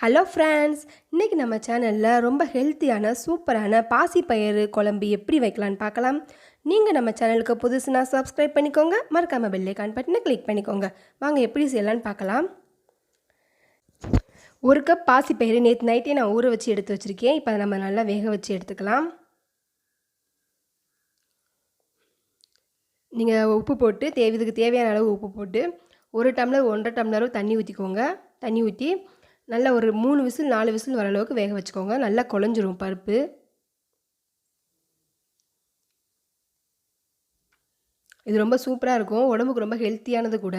Hello friends, இன்றைக்கி நம்ம சேனலில் ரொம்ப ஹெல்த்தியான சூப்பரான பாசி பயிறு குழம்பு எப்படி வைக்கலான்னு பார்க்கலாம். நீங்கள் நம்ம சேனலுக்கு புதுசுனா சப்ஸ்கிரைப் பண்ணிக்கோங்க, மறக்காமல் பெல் ஐகான் பட்டனை கிளிக் பண்ணிக்கோங்க. வாங்க எப்படி செய்யலான்னு பார்க்கலாம். ஒரு கப் பாசி பயிறு நேற்று நைட்டே நான் ஊற வச்சு எடுத்து வச்சுருக்கேன். இப்போ நம்ம நல்லா வேக வச்சு எடுத்துக்கலாம். நீங்கள் உப்பு போட்டு இதுக்கு தேவையான அளவு உப்பு போட்டு 1 டம்ளர் 1.5 டம்ளரும் தண்ணி ஊற்றிக்கோங்க. தண்ணி ஊற்றி நல்லா ஒரு 3 விசில் 4 விசில் வர அளவுக்கு வேக வச்சுக்கோங்க. நல்லா குழஞ்சிரும் பருப்பு. இது ரொம்ப சூப்பராக இருக்கும், உடம்புக்கு ரொம்ப ஹெல்த்தியானது கூட.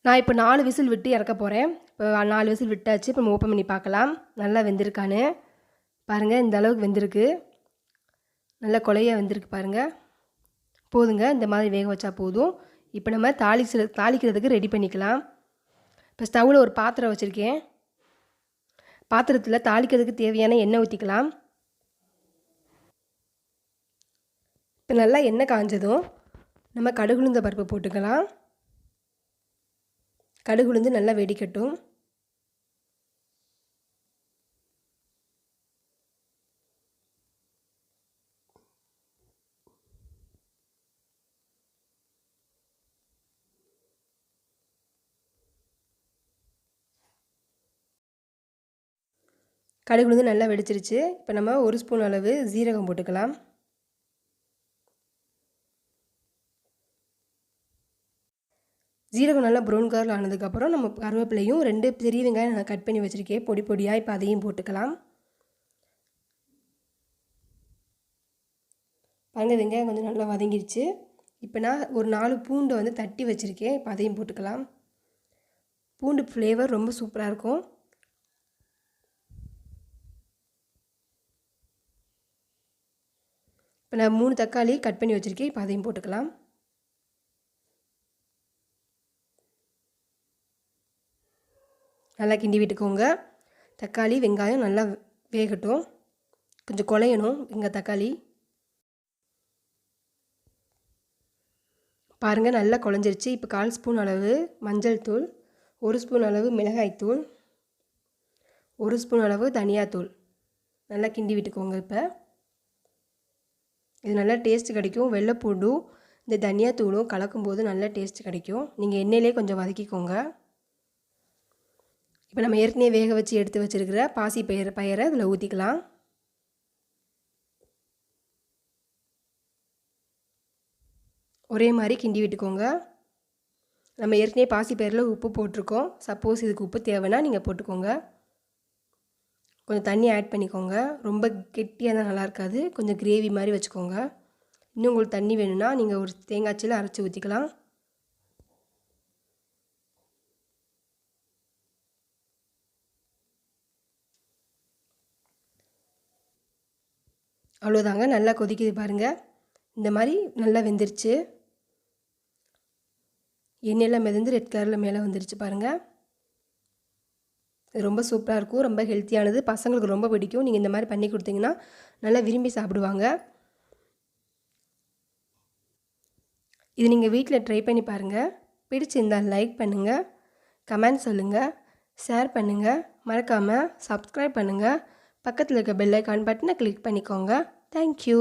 நான் இப்போ 4 விசில் விட்டு இறக்க போகிறேன். இப்போ 4 விசில் விட்டாச்சு. இப்போ நம்ம ஓப்பன் பண்ணி பார்க்கலாம் நல்லா வெந்திருக்கான்னு. பாருங்கள், இந்த அளவுக்கு வெந்திருக்கு. நல்லா கொலையாக வெந்திருக்கு பாருங்கள். போதுங்க, இந்த மாதிரி வேக வச்சா போதும். இப்போ நம்ம தாளிக்கிறதுக்கு ரெடி பண்ணிக்கலாம். இப்போ ஸ்டவ்வில் ஒரு பாத்திரம் வச்சுருக்கேன். பாத்திரத்தில் தாளிக்கிறதுக்கு தேவையான எண்ணெய் ஊற்றிக்கலாம். இப்போ நல்லா எண்ணெய் காஞ்சதும் நம்ம கடுகுளுந்த பருப்பு போட்டுக்கலாம். கடுகுளுந்து நல்லா வெடிக்கட்டும். கடுகு வந்து நல்லா வெடிச்சிருச்சு. இப்போ நம்ம 1 ஸ்பூன் அளவு ஜீரகம் போட்டுக்கலாம். ஜீரகம் நல்லா ப்ரௌன் கலரில் ஆனதுக்கப்புறம் நம்ம கருவேப்பிலையும் 2 பெரிய வெங்காயம் நான் கட் பண்ணி வச்சுருக்கேன் பொடி பொடியாக. இப்போ அதையும் போட்டுக்கலாம். பாருங்க, வெங்காயம் கொஞ்சம் நல்லா வதங்கிடுச்சு. இப்போ நான் ஒரு 4 பூண்டை வந்து தட்டி வச்சுருக்கேன். இப்போ அதையும் போட்டுக்கலாம். பூண்டு ஃப்ளேவர் ரொம்ப சூப்பராக இருக்கும். இப்போ நான் 3 தக்காளி கட் பண்ணி வச்சுருக்கேன். இப்போ அதையும் போட்டுக்கலாம். நல்லா கிண்டி விட்டுக்கோங்க. தக்காளி வெங்காயம் நல்லா வேகட்டும், கொஞ்சம் குழையணும் தக்காளி. பாருங்கள், நல்லா குழஞ்சிருச்சு. இப்போ 1/4 ஸ்பூன் அளவு மஞ்சள் தூள், 1 ஸ்பூன் அளவு மிளகாய்த்தூள், 1 ஸ்பூன் அளவு தனியாத்தூள் நல்லா கிண்டி விட்டுக்கோங்க. இப்போ இது நல்லா டேஸ்ட் கிடைக்கும். வெள்ளைப்பூண்டும் இந்த தனியாத்தூளும் கலக்கும்போது நல்லா டேஸ்ட் கிடைக்கும். நீங்கள் எண்ணெயிலே கொஞ்சம் வதக்கிக்கோங்க. இப்போ நம்ம ஏற்கனவே வேக வச்சு எடுத்து வச்சுருக்கிற பாசி பயிரை இதில் ஊற்றிக்கலாம். ஒரே மாதிரி கிண்டி விட்டுக்கோங்க. நம்ம ஏற்கனவே பாசி பயிரில் உப்பு போட்டிருக்கோம். சப்போஸ் இதுக்கு உப்பு தேவைன்னா நீங்கள் போட்டுக்கோங்க. கொஞ்சம் தண்ணி ஆட் பண்ணிக்கோங்க. ரொம்ப கெட்டியாக தான் நல்லா இருக்காது, கொஞ்சம் கிரேவி மாதிரி வச்சுக்கோங்க. இன்னும் உங்களுக்கு தண்ணி வேணும்னா நீங்கள் ஒரு தேங்காய்ச்சியில் அரைச்சி ஊற்றிக்கலாம். அவ்வளோதாங்க, நல்லா கொதிக்குது பாருங்கள். இந்த மாதிரி நல்லா வெந்துருச்சு. எண்ணெயெல்லாம் மிதந்து ரெட் கலரில் மேலே வந்துருச்சு பாருங்கள். இது ரொம்ப சூப்பராக இருக்கும், ரொம்ப ஹெல்த்தியானது, பசங்களுக்கு ரொம்ப பிடிக்கும். நீங்கள் இந்த மாதிரி பண்ணி கொடுத்தீங்கன்னா நல்லா விரும்பி சாப்பிடுவாங்க. இது நீங்கள் வீட்டில் ட்ரை பண்ணி பாருங்கள். பிடிச்சிருந்தால் லைக் பண்ணுங்கள், கமெண்ட் சொல்லுங்கள், ஷேர் பண்ணுங்கள், மறக்காமல் சப்ஸ்கிரைப் பண்ணுங்கள். பக்கத்தில் இருக்க பெல் ஐகான் பட்டனை கிளிக் பண்ணிக்கோங்க. தேங்க்யூ.